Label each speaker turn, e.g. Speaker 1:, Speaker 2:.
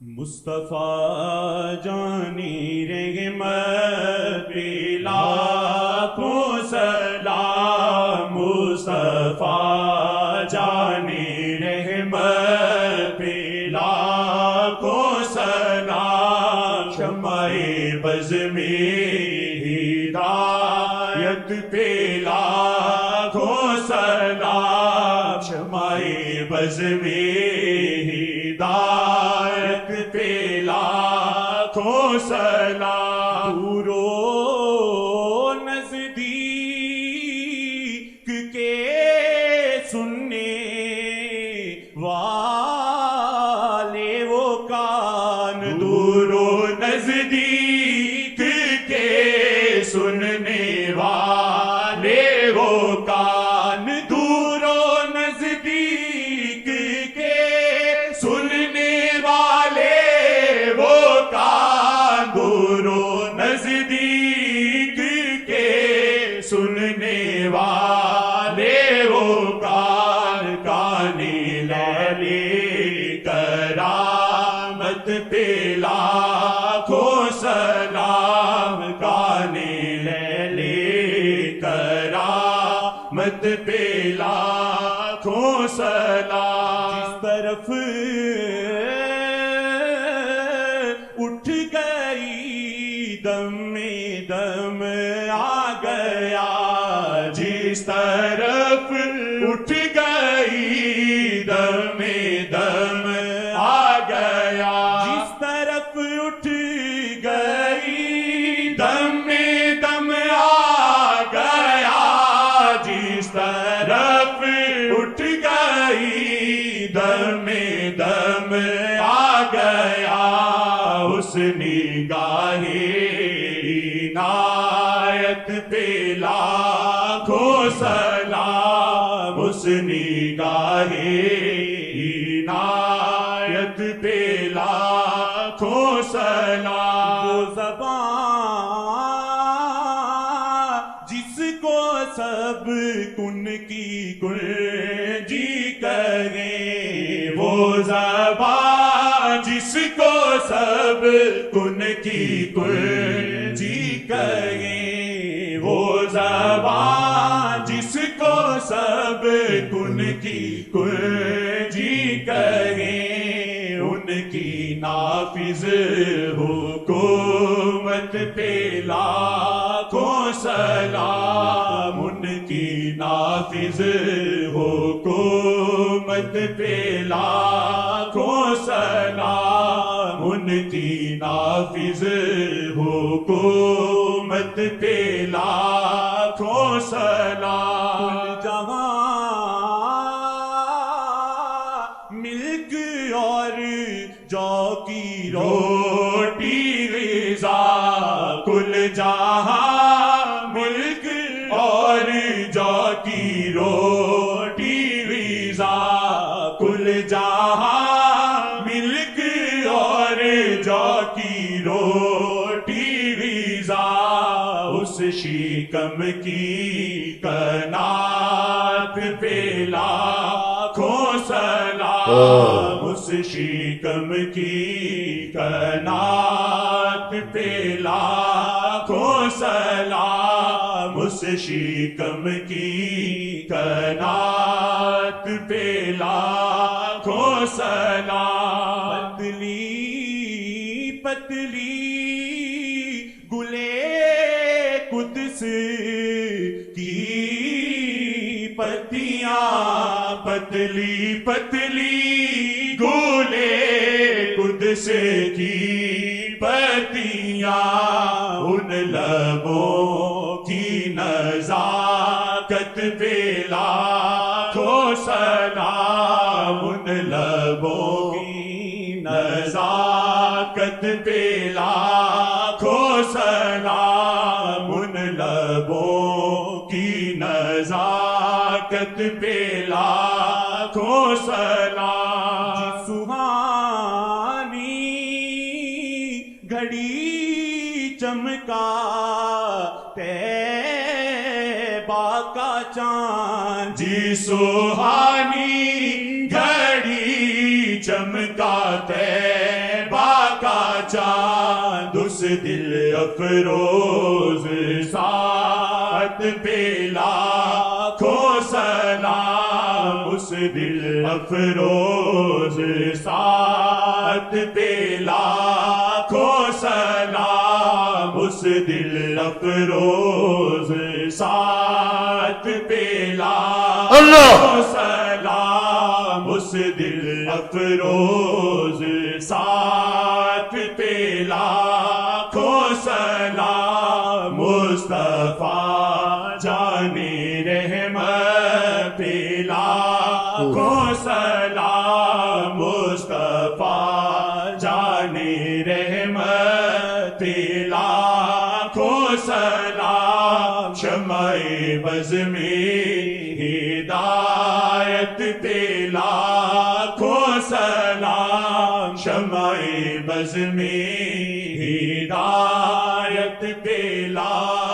Speaker 1: مصطفیٰ جانی رحمت پہ لاکھوں سلام، مصطفیٰ جانی رحمت پہ لاکھوں سلام، شمع بز میں ہدایت پہ لاکھوں سلام، شمع بز میں ہدایت پہ لاکھوں سلام، دور و نزدیک کے سننے والے وہ کان، دور و نزدیک کے سننے والے وہ کان، دور و نزدیک کے سننے والے وہ کان، دور و نزدیک کے سننے والے وہ کان، کانی لیلی کرامت پہ لاکھوں سلام، کانی لیلی کرامت پہ لاکھوں سلام، جس طرف اٹھ گئی دم میں دم آ گیا، جس طرف اٹھ گئی دم میں دم آ گیا، جس طرف اٹھ گئی دم میں دم آ گیا، جس طرف اٹھ گئی دم میں دم آ گیا، اس نگاہ عنایت پہ لاکھوں سلام، اس نگاہ عنایت پہ لاکھوں سلام، وہ زبان جس کو سب کن کی کنجی کہیں، وہ زبان جس کو سب کن کی کنجی کہیں، وہ زبان جس کو سب کن کی کنجی کہیں، ان کی نافذ حکومت پہ لاکھوں سلام، ان کی نافذ حکومت پہ لاکھوں سلام، ان کی نافذ حکومت پہ لاکھوں سلام، جہاں ملک اور جو کی روٹی غذا، کل جہاں ملک اور جو کی روٹی غذا، کل جہاں ملک اور جو کی روٹی غذا، اس شکم کی قناعت پہ لاکھوں سلام، اس شکم کی قناعت پہ لاکھوں سلام، اس شکم کی قناعت پہ لاکھوں سلام، پتلی پتلی گلے قدس کی پتیاں، پتلی پتلی گلے قدس کی پتیاں، ان لبوں کی نزاکت پہ لاکھوں سلام، ان لبوں کی نزاکت پہ لاکھوں سلام، ان لبوں کی نزاکت پہ لاکھوں سلام، سہانی گھڑی چمکا طیبہ کا چاند، جی سہانی گھڑی چمکا طیبہ چاند اس دل افروز ساتھ پہ لاکھوں سلام اس دل افروز ساتھ پہ لاکھوں سلام اس دل افروز ساتھ پہ لاکھوں سلام اس دل افروز ساتھ پہ لاکھوں سلام مصطفیٰ جانی رحمت پہ لاکھوں سلام مصطفیٰ جانی رحمت پہ لاکھوں سلام شمع بز میں ہدایت پہ لاکھوں سلام شمع بز میں ہدایت پہ لاکھوں